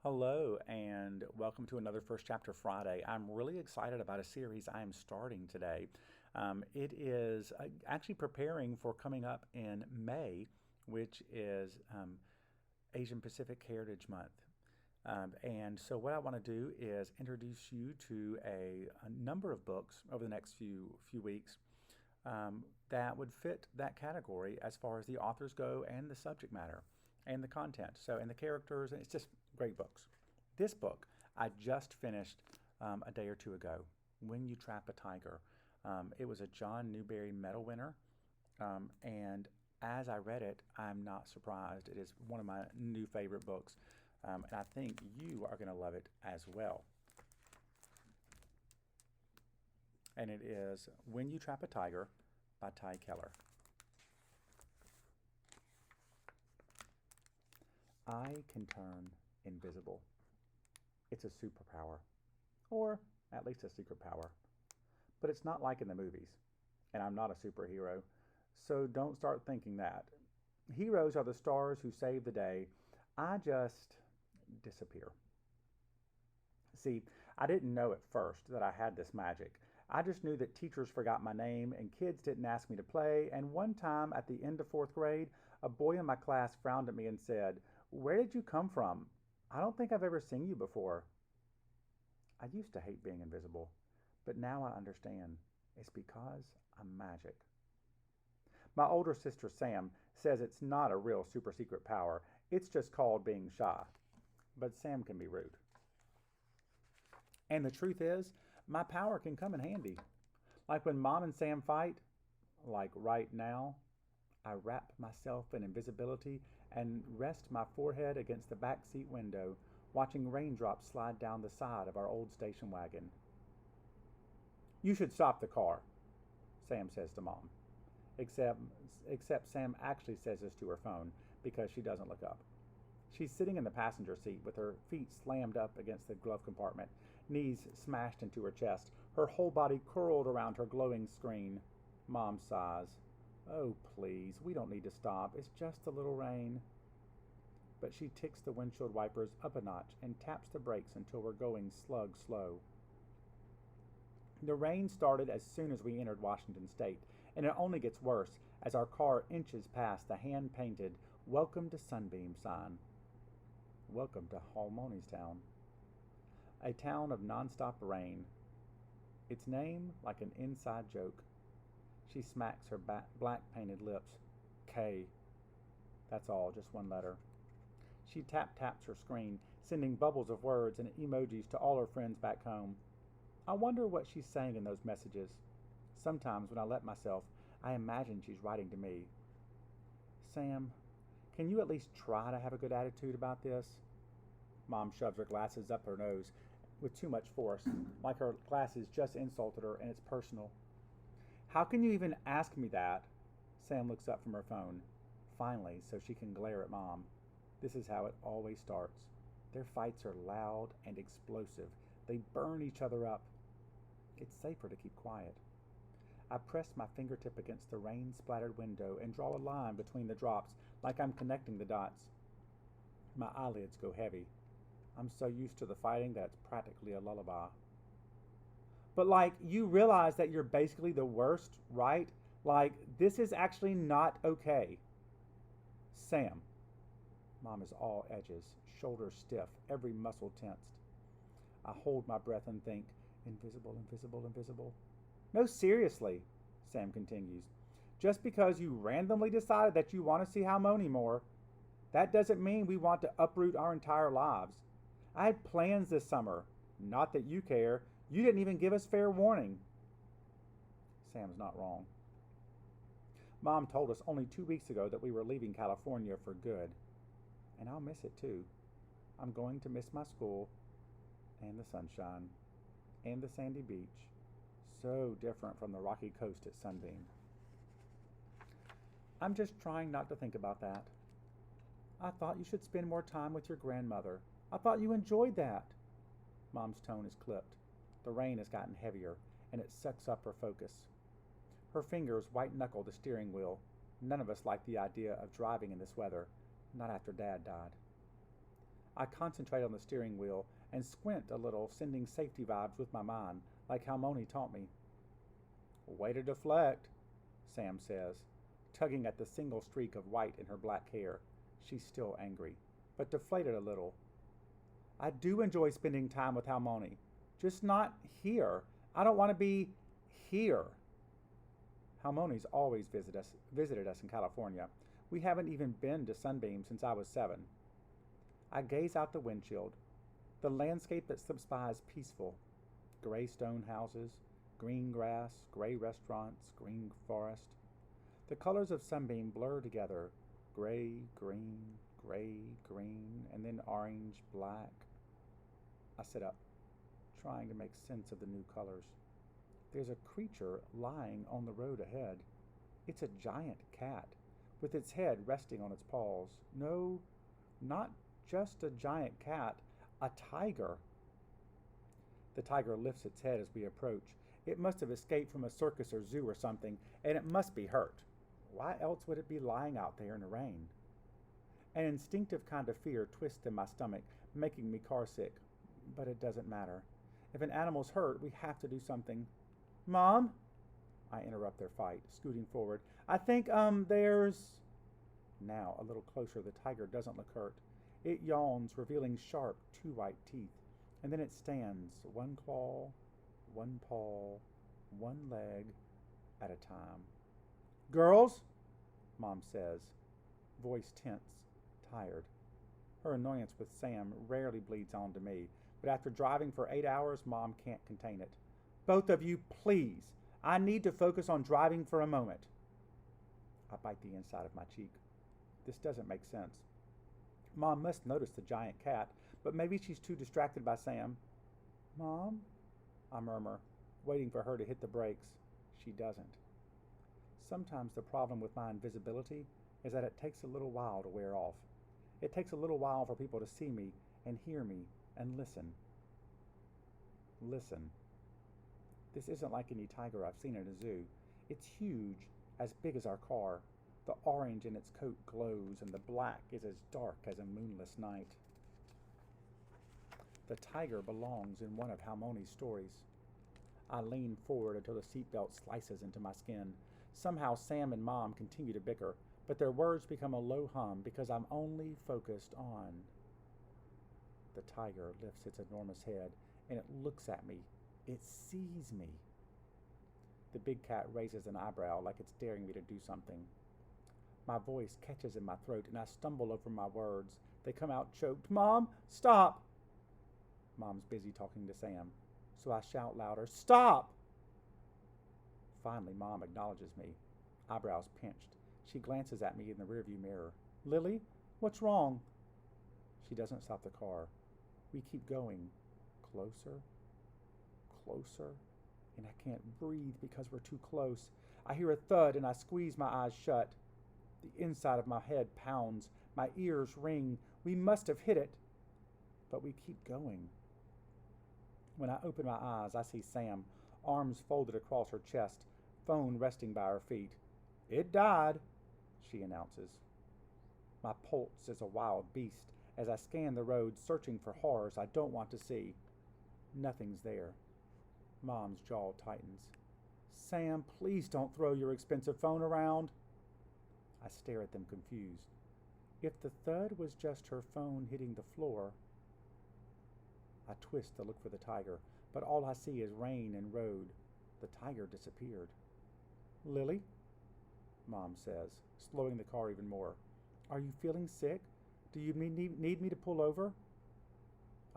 Hello, and welcome to another First Chapter Friday. I'm really excited about a series I am starting today. It is actually preparing for coming up in May, which is Asian Pacific Heritage Month. And so, what I want to do is introduce you to a number of books over the next few weeks that would fit that category as far as the authors go and the subject matter and the content. So, and the characters, and it's just great books. This book I just finished a day or two ago, When You Trap a Tiger. It was a John Newbery Medal winner, and as I read it, I'm not surprised. It is one of my new favorite books, and I think you are going to love it as well. And it is When You Trap a Tiger by Tae Keller. I can turn invisible. It's a superpower, or at least a secret power. But it's not like in the movies, and I'm not a superhero, so don't start thinking that. Heroes are the stars who save the day. I just disappear. See, I didn't know at first that I had this magic. I just knew that teachers forgot my name and kids didn't ask me to play, and one time at the end of fourth grade, a boy in my class frowned at me and said, "Where did you come from? I don't think I've ever seen you before." I used to hate being invisible, but now I understand. It's because I'm magic. My older sister Sam says it's not a real super secret power, it's just called being shy. But Sam can be rude. And the truth is, my power can come in handy. Like when Mom and Sam fight, like right now, I wrap myself in invisibility and rest my forehead against the back seat window, watching raindrops slide down the side of our old station wagon. "You should stop the car," Sam says to Mom. Except, except Sam actually says this to her phone because she doesn't look up. She's sitting in the passenger seat with her feet slammed up against the glove compartment, knees smashed into her chest, her whole body curled around her glowing screen. Mom sighs. "Oh, please, we don't need to stop. It's just a little rain." But she ticks the windshield wipers up a notch and taps the brakes until we're going slug slow. The rain started as soon as we entered Washington State, and it only gets worse as our car inches past the hand-painted "Welcome to Sunbeam" sign. Welcome to Halmoni's town. A town of nonstop rain. Its name like an inside joke. She smacks her black painted lips. K. That's all, just one letter. She taps her screen, sending bubbles of words and emojis to all her friends back home. I wonder what she's saying in those messages. Sometimes when I let myself, I imagine she's writing to me. "Sam, can you at least try to have a good attitude about this?" Mom shoves her glasses up her nose with too much force, like her glasses just insulted her and it's personal. "How can you even ask me that?" Sam looks up from her phone, finally, so she can glare at Mom. This is how it always starts. Their fights are loud and explosive. They burn each other up. It's safer to keep quiet. I press my fingertip against the rain-splattered window and draw a line between the drops like I'm connecting the dots. My eyelids go heavy. I'm so used to the fighting that it's practically a lullaby. "But like, you realize that you're basically the worst, right? Like, this is actually not okay." "Sam." Mom is all edges, shoulders stiff, every muscle tensed. I hold my breath and think, invisible, invisible, invisible. "No, seriously," Sam continues. "Just because you randomly decided that you want to see Halmoni more, that doesn't mean we want to uproot our entire lives. I had plans this summer. Not that you care. You didn't even give us fair warning." Sam's not wrong. Mom told us only 2 weeks ago that we were leaving California for good. And I'll miss it too. I'm going to miss my school, and the sunshine, and the sandy beach. So different from the rocky coast at Sunbeam. I'm just trying not to think about that. "I thought you should spend more time with your grandmother. I thought you enjoyed that." Mom's tone is clipped. The rain has gotten heavier, and it sucks up her focus. Her fingers white-knuckle the steering wheel. None of us like the idea of driving in this weather, not after Dad died. I concentrate on the steering wheel and squint a little, sending safety vibes with my mind, like Halmoni taught me. Way to deflect, Sam says, tugging at the single streak of white in her black hair. She's still angry, but deflated a little. I do enjoy spending time with Halmoni, just not here. I don't want to be here. Halmoni's always visited us in California. We haven't even been to Sunbeam since I was 7. I gaze out the windshield. The landscape that slips by is peaceful. Gray stone houses, green grass, gray restaurants, green forest. The colors of Sunbeam blur together. Gray, green, and then orange, black. I sit up, trying to make sense of the new colors. There's a creature lying on the road ahead. It's a giant cat, with its head resting on its paws. No, not just a giant cat, a tiger. The tiger lifts its head as we approach. It must have escaped from a circus or zoo or something, and it must be hurt. Why else would it be lying out there in the rain? An instinctive kind of fear twists in my stomach, making me carsick. But it doesn't matter. If an animal's hurt, we have to do something. Mom? I interrupt their fight, scooting forward. I think, there's... Now, a little closer, the tiger doesn't look hurt. It yawns, revealing sharp, 2 white teeth. And then it stands, 1 claw, 1 paw, 1 leg at a time. Girls? Mom says, voice tense, tired. Her annoyance with Sam rarely bleeds on to me, but after driving for 8 hours, Mom can't contain it. Both of you, please. I need to focus on driving for a moment. I bite the inside of my cheek. This doesn't make sense. Mom must notice the giant cat, but maybe she's too distracted by Sam. Mom? I murmur, waiting for her to hit the brakes. She doesn't. Sometimes the problem with my invisibility is that it takes a little while to wear off. It takes a little while for people to see me and hear me and listen. Listen. This isn't like any tiger I've seen in a zoo. It's huge, as big as our car. The orange in its coat glows, and the black is as dark as a moonless night. The tiger belongs in one of Halmoni's stories. I lean forward until the seatbelt slices into my skin. Somehow Sam and Mom continue to bicker, but their words become a low hum because I'm only focused on... The tiger lifts its enormous head, and it looks at me. It sees me. The big cat raises an eyebrow like it's daring me to do something. My voice catches in my throat, and I stumble over my words. They come out choked. Mom, stop! Mom's busy talking to Sam, so I shout louder, stop! Finally, Mom acknowledges me, eyebrows pinched. She glances at me in the rearview mirror. Lily, what's wrong? She doesn't stop the car. We keep going. Closer, closer, and I can't breathe because we're too close. I hear a thud and I squeeze my eyes shut. The inside of my head pounds. My ears ring. We must have hit it. But we keep going. When I open my eyes, I see Sam, arms folded across her chest, phone resting by her feet. It died, she announces. My pulse is a wild beast as I scan the road, searching for horrors I don't want to see. Nothing's there. Mom's jaw tightens. Sam, please don't throw your expensive phone around. I stare at them confused. If the thud was just her phone hitting the floor... I twist to look for the tiger, but all I see is rain and road. The tiger disappeared. Lily? Mom says, slowing the car even more. Are you feeling sick? Do you need me to pull over?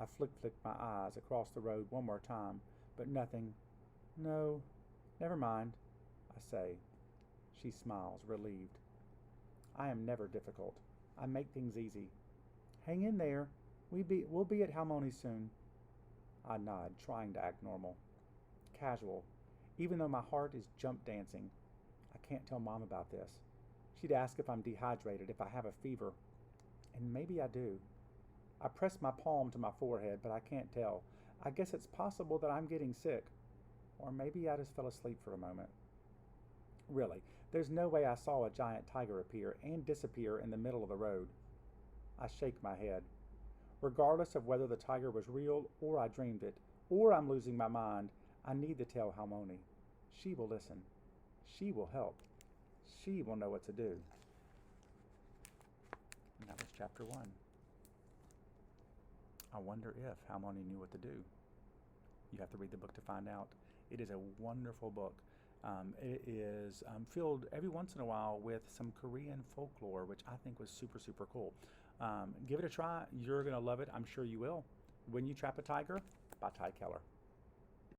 I flick my eyes across the road one more time, but nothing. No, never mind, I say. She smiles, relieved. I am never difficult. I make things easy. Hang in there. We'll be at Halmoni soon. I nod, trying to act normal. Casual, even though my heart is jump dancing. I can't tell Mom about this. She'd ask if I'm dehydrated, if I have a fever. And maybe I do. I press my palm to my forehead, but I can't tell. I guess it's possible that I'm getting sick. Or maybe I just fell asleep for a moment. Really, there's no way I saw a giant tiger appear and disappear in the middle of the road. I shake my head. Regardless of whether the tiger was real or I dreamed it, or I'm losing my mind, I need to tell Halmoni. She will listen. She will help. She will know what to do. And that was chapter 1. I wonder if Halmoni knew what to do. You have to read the book to find out. It is a wonderful book. It is filled every once in a while with some Korean folklore, which I think was super, super cool. Give it a try. You're going to love it. I'm sure you will. When You Trap a Tiger by Tae Keller.